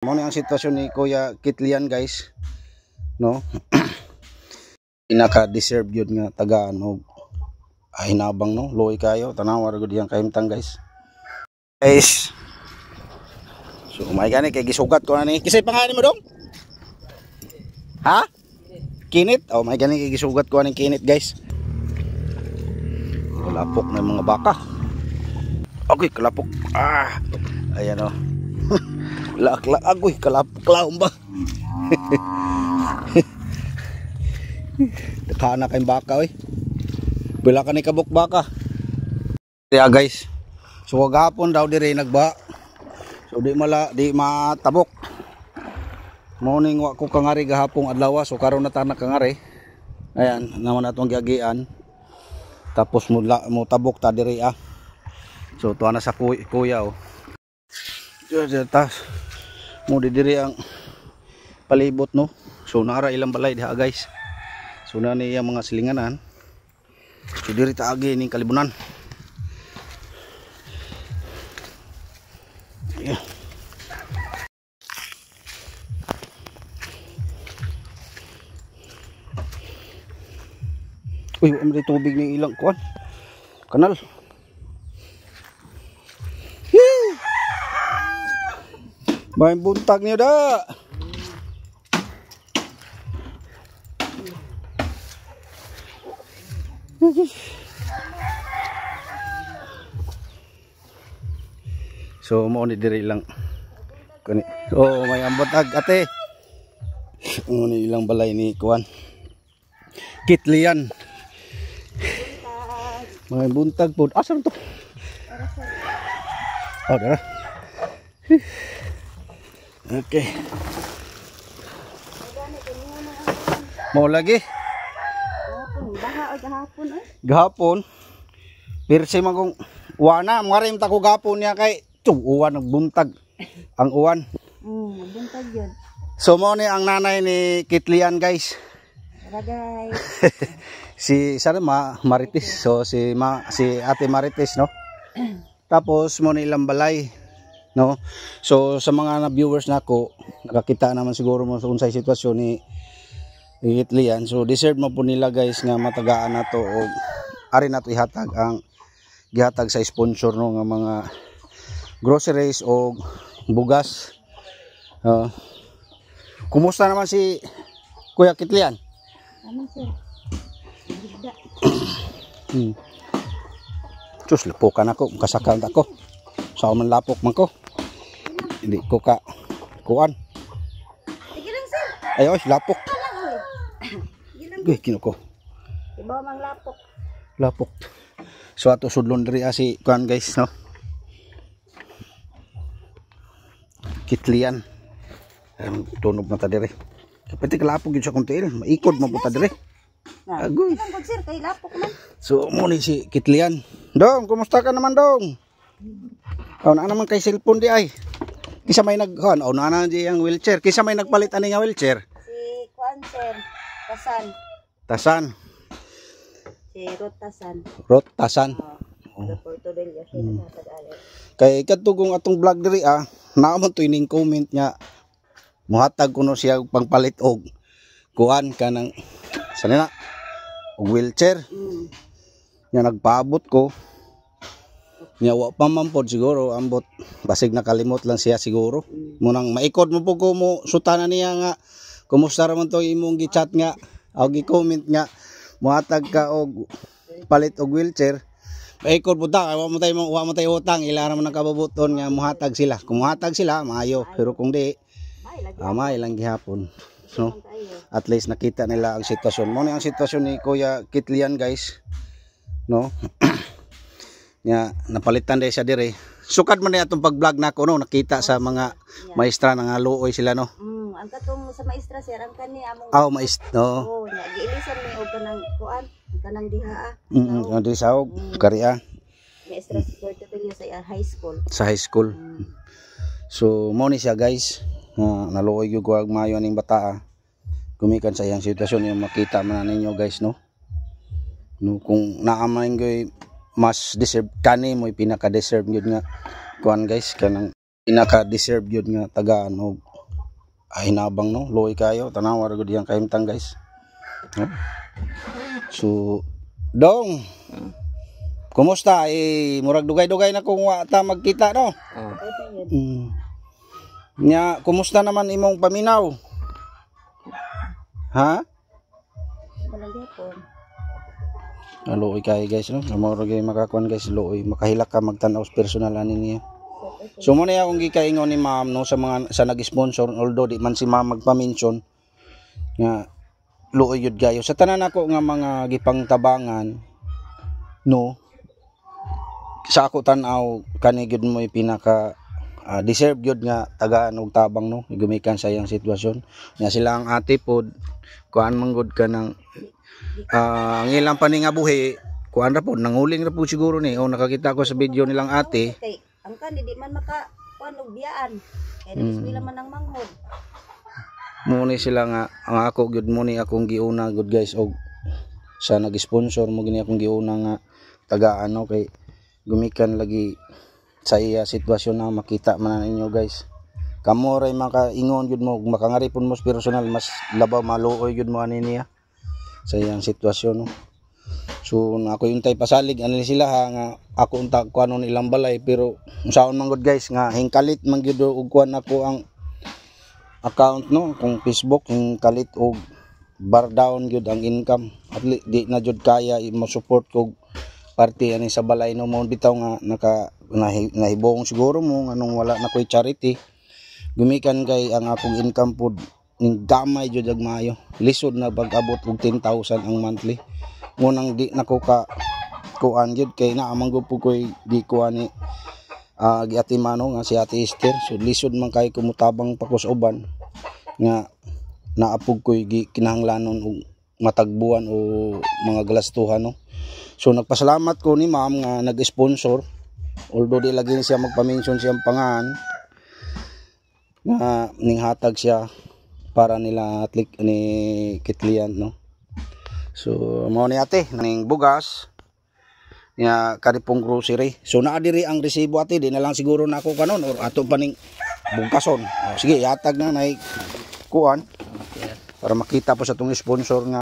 Mo ni ang sitwasyon ni Kuya Kitlian guys, no? Pinaka-deserve yun nga taga ano hinabang no, luoy kayo, tanawa ra gud yang kahimtang guys. Guys. So may gani kay gisugat ko na ni. Kisay pangalan mo dong? Ha? Kinit? Oh, may gani kay gisugat ko na ni Kinit guys. Kalapok na mga baka. Agoy, kalapok. Ah. Ayan oh. Lak-lak agoy, kalapok laom ba? Dekana kay baka oy. Bila ka ni kabuk baka. Yeah guys. So gahapon daw dire nagba. So di matabok. Morning wa ko kangari gahapon adlaw so karon na ta nakangari. Ayan, naman atong giagian. Tapos mo tabok ta dire ah. So tuwa na sa kuya oh. Tas mo di dire ang palibot no. So naara ilang balay diha guys. So na niya mga silinganan. So diri ta agi ning kalibunan. Yeah. Uy, may tubig ni ilang kuan. Kanal. May buntag niyo da. So mo ni diri lang. Kani. Oh, may ambotag ate. Mo ni ilang balay ni kuan. Kitlian. May buntag pod. Asa to? Oh, dara. Okay. Mau lagi? Baha gahapon eh. Gahapon. Pirsi magong uwana, marim ta ko gahapon niya kay uwan nagbuntag ang uwan. Buntag yun. So mo ni ang nanay ni Kitlian guys. Guys. Si Marites. So si Ate Marites no. Tapos mo ni ilang balay no. So sa mga viewers nako nakakita naman siguro mo sa unsay sitwasyon ni Kitlian. So deserve mo po nila guys nga matagaan nato og ari nato ihatag ang gihatag sa sponsor no nga mga groceries o bugas. Kumusta naman si Kuya Kitlian? Ano sir? Sus, lapokan ako, kasakal ako. Sa man lapok man ko. Hindi ko kuan. Sige lang sir. Ayo, lapok. Uy, kinuko. Ibaw mang lapok. Lapok. So ato sudlon diri si kuan guys, no. Kitlian. Tunog na ta diri. Pati kalapok gyud sa kuntiil, maikod mo ta diri. Agoy. Sir, kay lapok man. So mo ni si Kitlian. Dong, kumusta ka naman dong? Oh, na naman kay cellphone di ay. Kisa may nagkuan, oh na di ang wheelchair. Kisa may nagpalit ani nga wheelchair. Si kuan sir, Tasan. Tasan. Si Rotasan. Rotasan. Porto Bella siya natag-ali. Kay katugong atong vlog diri naamon to ining comment nya. Muhatag kuno siya pangpalit og kuan kanang sanina og wheelchair. Nya nagpaabot ko. Nya wa pa man pod siguro ambot basig nakalimot lang siya siguro. Munang maikod mo po ko mo sutana niya nga kumusta ra man to imong gi-chat nga o gi-comment nga muhatag ka og palit og wheelchair. Maikod po ta wa mo tay utang ila ra man nakababuton nga muhatag sila. Kung muhatag sila maayo pero kung di may lang gihapon. So at least nakita nila ang sitwasyon. Mo ni ang sitwasyon ni Kuya Kitlian guys. No? Nya napalitan day siya dire. Sukad man ni atong pag-vlog nako no, nakita sa mga maestra nga luoy sila no. Ang katong sa maestra sir ang kani among maestra. Oh, giilisan ni og kanang kuan, kanang diha. Di saog kariya. Maestra sa Puerto Bella sa high school. Sa high school. So mo ni siya guys. Naluoy gyud ko ag maayo ning bata. Gumikan sa iyang sitwasyon yung makita man ninyo guys no. No kung naamay gyud mas deserve kani mo pinaka deserve gyud nga kuan guys kanang pinaka deserve gyud nga taga ano ay nabang no, luoy kayo, tanawa ra gud yang kahimtang guys. No? So dong. Kumusta? Murag dugay-dugay na kung wa ta magkita no. Nya kumusta naman imong paminaw? Ha? Malagi po. Luoy kayo guys no. Murag makakuan guys, luoy makahilak ka magtan-aw personal ani niya. So mo na akong gikaingon ni ma'am no sa mga sa nag-sponsor, although di man si ma'am magpa-mention nga luoy yun gayo sa tanan ako nga mga gipang tabangan no, sa ako tan-aw kani gyud mo pinaka deserve gyud nga tagaan og tabang no, gumikan sa iyang sitwasyon nga sila ang ate pod kuan manggod ka ng ang ilang pani nga buhi kuan ra pod nanguling ra pod siguro ni o nakakita ko sa video nilang ate Okay. Ang kandi di man maka kuan og biyaan. Kaya nag-eskwela man ang manghod. Muni sila nga ang ako gyud muni akong giuna good guys og sa nag-sponsor mo gini akong giuna nga tagaan no kay gumikan lagi sa iya sitwasyon na makita man ninyo guys. Kamo ray makaingon gyud mo makangaripon mo personal mas labaw maluoy gyud mo ani niya sa iyang sitwasyon no. So ako yung tay pasalig ani sila ha nga ako unta kuanon ilang balay pero unsaon man gud guys nga hingkalit man gyud og kuan ako ang account no kung Facebook hingkalit og bar down gyud ang income at di na jud kaya mo support kog parte ani sa balay no mo bitaw nga nahibong siguro mo anong wala na koy charity gumikan kay ang akong income pod ning gamay jud ag maayo lisod na pag-abot og 10,000 ang monthly ngunang di nako ka kuan gyud kay naamang gud po koy di kuan ni giatimano nga si Ate Esther so lisod man kay kumutabang pakos uban nga naapog koy kinahanglanon og matagbuan o mga galastuhan no. So nagpasalamat ko ni ma'am nga nag-sponsor although di lagi siya magpa-mention siyang pangalan nga ninghatag siya para nila atlik ni Kitlian no. So mao ni ate ning bugas nga karipong grocery. So naa diri ang resibo ate di na lang siguro nako kanon or ato pa ning bungkason. Sige yatag na nay kuan para makita po sa tong sponsor nga